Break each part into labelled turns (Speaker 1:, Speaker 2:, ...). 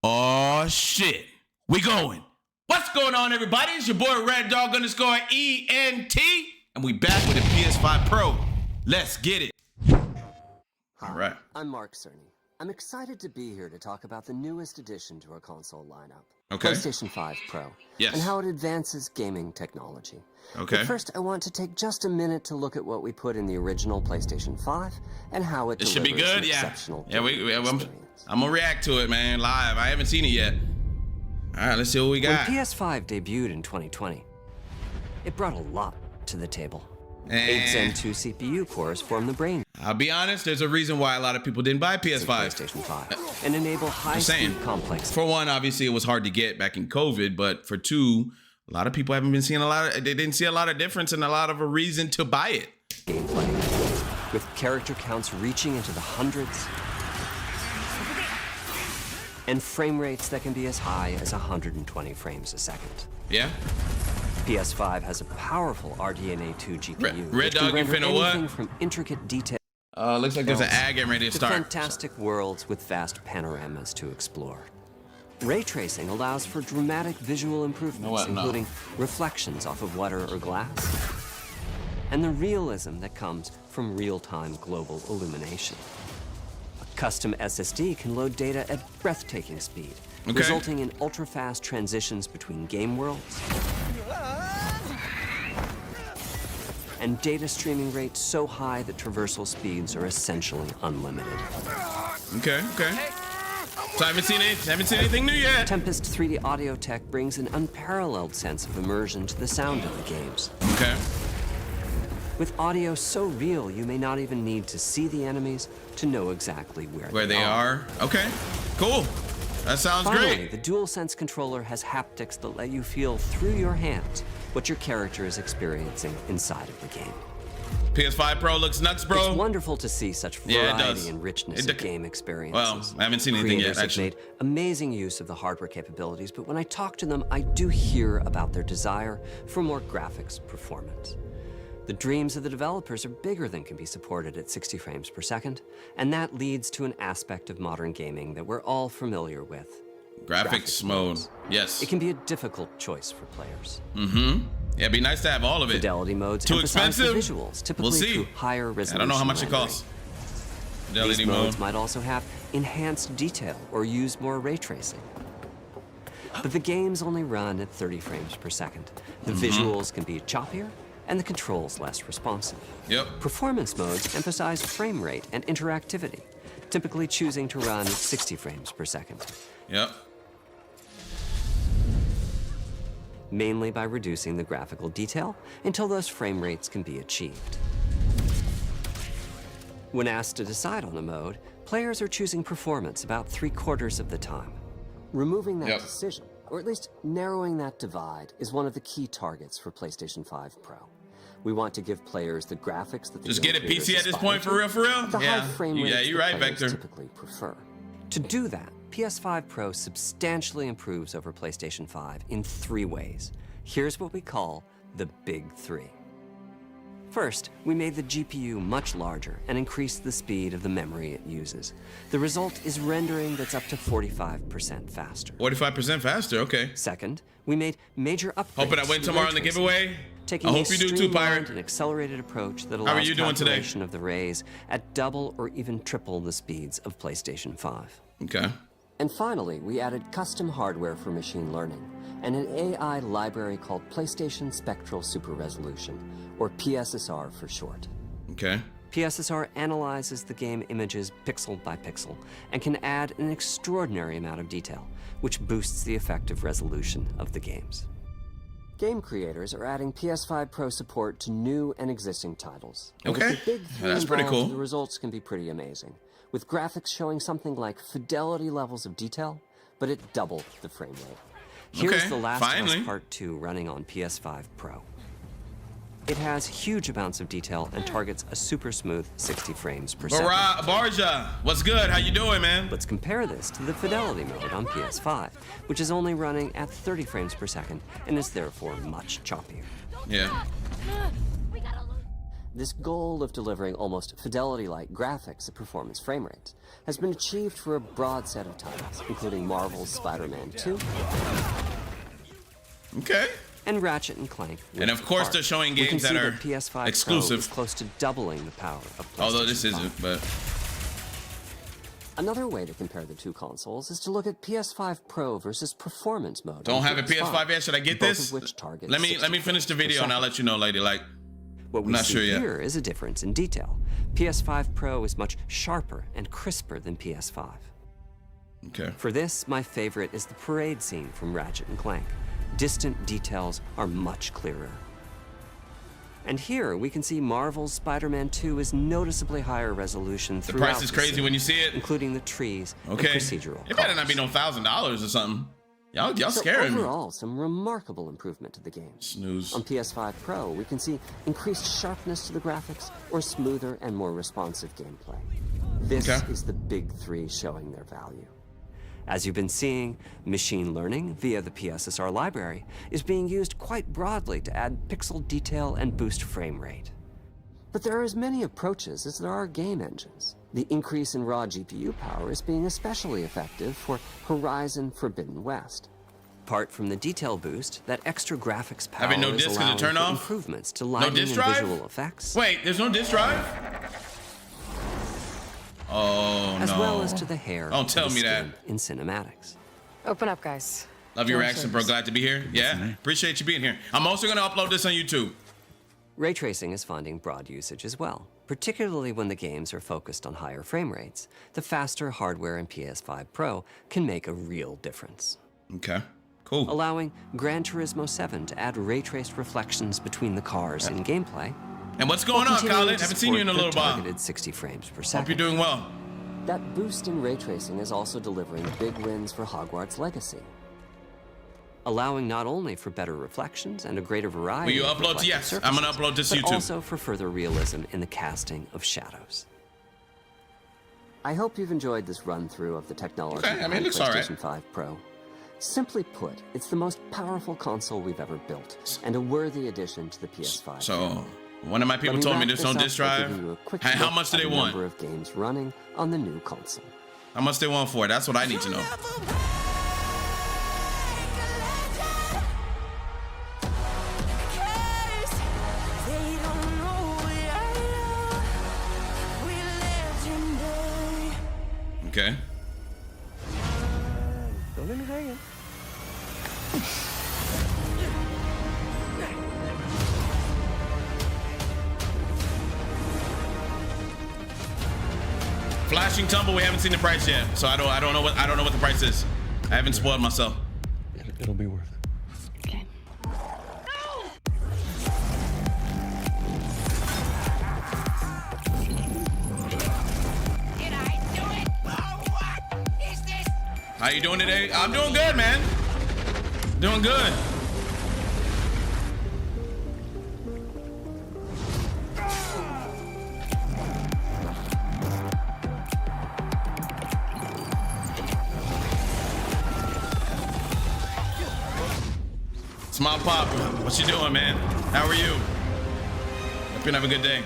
Speaker 1: Oh shit, we going. What's going on, everybody? It's your boy Red Dog _ENT, and we back with a PS5 Pro. Let's get it. All right.
Speaker 2: I'm Mark Cerny. I'm excited to be here to talk about the newest addition to our console lineup.
Speaker 1: Okay.
Speaker 2: PlayStation 5 Pro.
Speaker 1: Yes.
Speaker 2: And how it advances gaming technology.
Speaker 1: Okay.
Speaker 2: But first, I want to take just a minute to look at what we put in the original PlayStation 5 and how it
Speaker 1: should be
Speaker 2: delivers
Speaker 1: good,
Speaker 2: an
Speaker 1: yeah.
Speaker 2: exceptional
Speaker 1: Yeah,
Speaker 2: experience.
Speaker 1: I'm gonna react to it, man, live. I haven't seen it yet. All right, let's see what we got.
Speaker 2: When PS5 debuted in 2020, it brought a lot to the table. 8 Zen 2 CPU cores form the brain.
Speaker 1: I'll be honest, there's a reason why a lot of people didn't buy PS5.
Speaker 2: PlayStation 5 and enable high-speed complex.
Speaker 1: For one, obviously it was hard to get back in COVID, but for two, a lot of people haven't been seeing they didn't see a lot of difference and a lot of a reason to buy it.
Speaker 2: Gameplay, with character counts reaching into the hundreds, and frame rates that can be as high as 120 frames a second.
Speaker 1: Yeah.
Speaker 2: PS5 has a powerful RDNA 2 GPU.
Speaker 1: Red Dog, you finna what?
Speaker 2: From intricate detail.
Speaker 1: Looks like there's an ad getting ready to start.
Speaker 2: Fantastic worlds with vast panoramas to explore. Ray tracing allows for dramatic visual improvements, including reflections off of water or glass, and the realism that comes from real-time global illumination. A custom SSD can load data at breathtaking speed, resulting in ultra-fast transitions between game worlds and data streaming rates so high that traversal speeds are essentially unlimited.
Speaker 1: Okay. So I haven't seen anything new yet.
Speaker 2: Tempest 3D audio tech brings an unparalleled sense of immersion to the sound of the games.
Speaker 1: Okay.
Speaker 2: With audio so real, you may not even need to see the enemies to know exactly where they are.
Speaker 1: Okay, cool. That sounds
Speaker 2: Finally,
Speaker 1: great.
Speaker 2: The DualSense controller has haptics that let you feel through your hands what your character is experiencing inside of the game.
Speaker 1: PS5 Pro looks nuts, bro.
Speaker 2: It's wonderful to see such variety and richness of game experiences.
Speaker 1: Well, I haven't seen anything yet, actually.
Speaker 2: Have made amazing use of the hardware capabilities, but when I talk to them, I do hear about their desire for more graphics performance. The dreams of the developers are bigger than can be supported at 60 frames per second, and that leads to an aspect of modern gaming that we're all familiar with.
Speaker 1: Graphics mode, yes.
Speaker 2: It can be a difficult choice for players.
Speaker 1: Mm-hmm. Yeah, it'd be nice to have all of it.
Speaker 2: Fidelity modes
Speaker 1: Too
Speaker 2: emphasize
Speaker 1: expensive?
Speaker 2: the visuals, typically
Speaker 1: We'll see.
Speaker 2: through higher resolution.
Speaker 1: I don't know how much it
Speaker 2: rendering.
Speaker 1: costs. Fidelity
Speaker 2: These
Speaker 1: mode.
Speaker 2: modes might also have enhanced detail or use more ray tracing. But the games only run at 30 frames per second. The visuals can be choppier and the controls less responsive.
Speaker 1: Yep.
Speaker 2: Performance modes emphasize frame rate and interactivity, typically choosing to run at 60 frames per second.
Speaker 1: Yep.
Speaker 2: Mainly by reducing the graphical detail until those frame rates can be achieved. When asked to decide on a mode, players are choosing performance about 3/4 of the time. Removing that decision, or at least narrowing that divide, is one of the key targets for PlayStation 5 Pro. We want to give players the graphics that
Speaker 1: just get a PC at this point, for real?
Speaker 2: the high frame rates
Speaker 1: yeah, you're right,
Speaker 2: players
Speaker 1: Vector.
Speaker 2: typically prefer. To do that, PS5 Pro substantially improves over PlayStation 5 in 3 ways. Here's what we call the Big 3. First, we made the GPU much larger and increased the speed of the memory it uses. The result is rendering that's up to 45% faster.
Speaker 1: 45% faster, okay.
Speaker 2: Second, we made major upgrades.
Speaker 1: Hoping I win
Speaker 2: to
Speaker 1: tomorrow
Speaker 2: ray
Speaker 1: in the
Speaker 2: tracing,
Speaker 1: giveaway.
Speaker 2: taking
Speaker 1: I hope
Speaker 2: a
Speaker 1: you do too,
Speaker 2: streamlined
Speaker 1: Pirate.
Speaker 2: and accelerated approach that
Speaker 1: How
Speaker 2: allows
Speaker 1: are you doing today?
Speaker 2: calculation of the rays at double or even triple the speeds of PlayStation 5.
Speaker 1: Okay.
Speaker 2: And finally, we added custom hardware for machine learning and an AI library called PlayStation Spectral Super Resolution, or PSSR for short.
Speaker 1: Okay.
Speaker 2: PSSR analyzes the game images pixel by pixel and can add an extraordinary amount of detail, which boosts the effective resolution of the games. Game creators are adding PS5 Pro support to new and existing titles. And
Speaker 1: Okay.
Speaker 2: with the Big 3
Speaker 1: That's pretty
Speaker 2: involved,
Speaker 1: cool.
Speaker 2: The results can be pretty amazing, with graphics showing something like fidelity levels of detail, but at double the frame rate. Here's The Last of Us Part 2 running on PS5 Pro. It has huge amounts of detail and targets a super smooth 60 frames per second.
Speaker 1: Barja, what's good? How you doing, man?
Speaker 2: Let's compare this to the Fidelity mode on PS5, which is only running at 30 frames per second and is therefore much choppier.
Speaker 1: Yeah.
Speaker 2: This goal of delivering almost fidelity-like graphics at performance frame rates has been achieved for a broad set of titles, including Marvel's Spider-Man 2,
Speaker 1: Okay.
Speaker 2: and Ratchet and Clank.
Speaker 1: And of course, they're showing games that are
Speaker 2: PS5
Speaker 1: exclusive.
Speaker 2: Pro is close to doubling the power of PlayStation
Speaker 1: Although this
Speaker 2: 5.
Speaker 1: isn't, but
Speaker 2: Another way to compare the two consoles is to look at PS5 Pro versus performance mode.
Speaker 1: don't have a PS5 yet. Should I get
Speaker 2: both
Speaker 1: this?
Speaker 2: of which target
Speaker 1: Let me finish the video and I'll let you know, lady. Like,
Speaker 2: what we
Speaker 1: I'm not
Speaker 2: see
Speaker 1: sure yet.
Speaker 2: here is a difference in detail. PS5 Pro is much sharper and crisper than PS5.
Speaker 1: Okay.
Speaker 2: For this, my favorite is the parade scene from Ratchet and Clank. Distant details are much clearer. And here we can see Marvel's Spider-Man 2 is noticeably higher resolution
Speaker 1: The
Speaker 2: throughout
Speaker 1: price is crazy
Speaker 2: scene,
Speaker 1: when you see it.
Speaker 2: including the trees
Speaker 1: Okay.
Speaker 2: and procedural
Speaker 1: It better not be
Speaker 2: colors.
Speaker 1: no $1,000 or something. Y'all
Speaker 2: So
Speaker 1: scaring me.
Speaker 2: overall, some remarkable improvement to the game.
Speaker 1: Snooze.
Speaker 2: On PS5 Pro, we can see increased sharpness to the graphics or smoother and more responsive gameplay. This
Speaker 1: Okay.
Speaker 2: is the big three showing their value. As you've been seeing, machine learning via the PSSR library is being used quite broadly to add pixel detail and boost frame rate. But there are as many approaches as there are game engines. The increase in raw GPU power is being especially effective for Horizon Forbidden West. Apart from the detail boost, that extra graphics power
Speaker 1: Having no
Speaker 2: is
Speaker 1: disk is a
Speaker 2: allowing
Speaker 1: turn
Speaker 2: for
Speaker 1: off?
Speaker 2: improvements to lighting
Speaker 1: disk
Speaker 2: and
Speaker 1: drive?
Speaker 2: visual effects,
Speaker 1: Wait, there's no disk drive? Oh,
Speaker 2: as
Speaker 1: no.
Speaker 2: well as to the hair
Speaker 1: Don't tell
Speaker 2: and the
Speaker 1: me that.
Speaker 2: skin in cinematics.
Speaker 3: Open up, guys.
Speaker 1: Love your
Speaker 3: Door
Speaker 1: reaction, bro.
Speaker 3: service.
Speaker 1: Glad to be here. Yeah, appreciate you being here. I'm also going to upload this on YouTube.
Speaker 2: Ray tracing is finding broad usage as well, particularly when the games are focused on higher frame rates. The faster hardware in PS5 Pro can make a real difference,
Speaker 1: Okay, cool.
Speaker 2: allowing Gran Turismo 7 to add ray-traced reflections between the cars in gameplay.
Speaker 1: And what's
Speaker 2: while
Speaker 1: going on,
Speaker 2: continuing
Speaker 1: Colin?
Speaker 2: to
Speaker 1: Haven't seen you in a
Speaker 2: support
Speaker 1: little
Speaker 2: the
Speaker 1: while.
Speaker 2: targeted 60 frames per
Speaker 1: Hope
Speaker 2: second.
Speaker 1: you're doing well.
Speaker 2: That boost in ray tracing is also delivering big wins for Hogwarts Legacy, allowing not only for better reflections and a greater variety
Speaker 1: Will you
Speaker 2: of
Speaker 1: upload?
Speaker 2: reflective
Speaker 1: Yes, I'm gonna
Speaker 2: surfaces,
Speaker 1: upload this to
Speaker 2: but
Speaker 1: YouTube.
Speaker 2: also for further realism in the casting of shadows. I hope you've enjoyed this run-through of the technology
Speaker 1: Okay, I mean, it
Speaker 2: behind
Speaker 1: looks all right.
Speaker 2: PlayStation 5 Pro. Simply put, it's the most powerful console we've ever built, and a worthy addition to the PS5.
Speaker 1: So, one of my people
Speaker 2: Let
Speaker 1: told me
Speaker 2: wrap
Speaker 1: there's
Speaker 2: this
Speaker 1: no
Speaker 2: up
Speaker 1: disk
Speaker 2: by
Speaker 1: drive.
Speaker 2: giving you a quick
Speaker 1: Hey, how
Speaker 2: look
Speaker 1: much do
Speaker 2: at
Speaker 1: they
Speaker 2: the
Speaker 1: want?
Speaker 2: number of games running on the new console.
Speaker 1: How much they want for it? That's what I need to know. Okay.
Speaker 2: Don't let me hang it.
Speaker 1: Flashing tumble. We haven't seen the price yet, so I don't know what the price is. I haven't spoiled myself.
Speaker 4: It'll be worth it.
Speaker 3: Okay.
Speaker 5: Did I do it? Oh, what is this?
Speaker 1: How you doing today? I'm doing good, man. Doing good. Small Pop, what you doing, man? How are you? Hope you have a good day.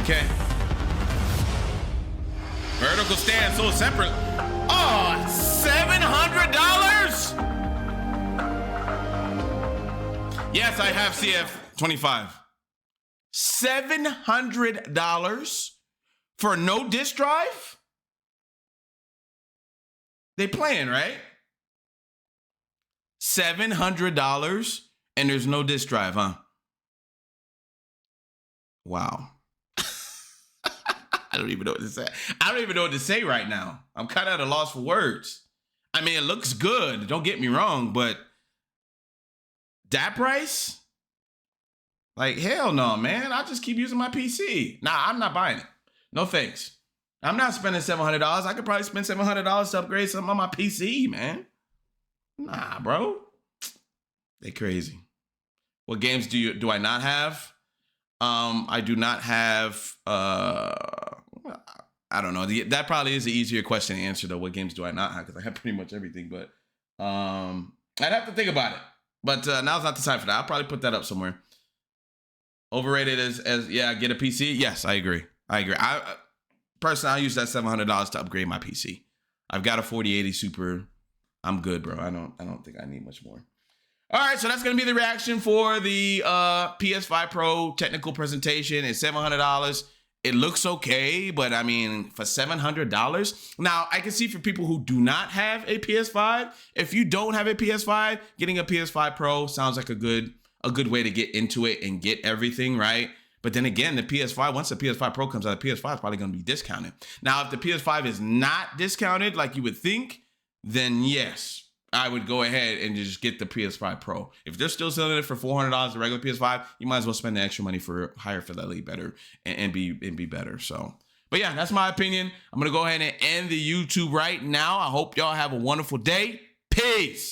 Speaker 1: Okay. Vertical stand sold separate. Oh, $700? Yes, I have CF25. $700 for no disk drive? They playing, right? $700 and there's no disk drive, huh? Wow. I don't even know what to say. I don't even know what to say right now. I'm kind of at a loss for words. I mean, it looks good. Don't get me wrong, but that price? Like, hell no, man. I'll just keep using my PC. Nah, I'm not buying it. No thanks. I'm not spending $700. I could probably spend $700 to upgrade something on my PC, man. Nah, bro. They crazy. What games do I not have? I do not have. I don't know. That probably is the easier question to answer though. What games do I not have? Because I have pretty much everything. But I'd have to think about it. But now's not the time for that. I'll probably put that up somewhere. Overrated as yeah, get a PC. Yes, I agree. I personally, I'll use that $700 to upgrade my PC. I've got a 4080 Super. I'm good, bro. I don't think I need much more. All right, so that's going to be the reaction for the PS5 Pro technical presentation. It's $700. It looks okay, but I mean, for $700. Now, I can see for people who do not have a PS5, if you don't have a PS5, getting a PS5 Pro sounds like a good way to get into it and get everything, right? But then again, the PS5, once the PS5 Pro comes out, the PS5 is probably going to be discounted. Now, if the PS5 is not discounted like you would think, then yes, I would go ahead and just get the PS5 Pro. If they're still selling it for $400, the regular PS5, you might as well spend the extra money for higher fidelity better and be better. So, but yeah, that's my opinion. I'm going to go ahead and end the YouTube right now. I hope y'all have a wonderful day. Peace.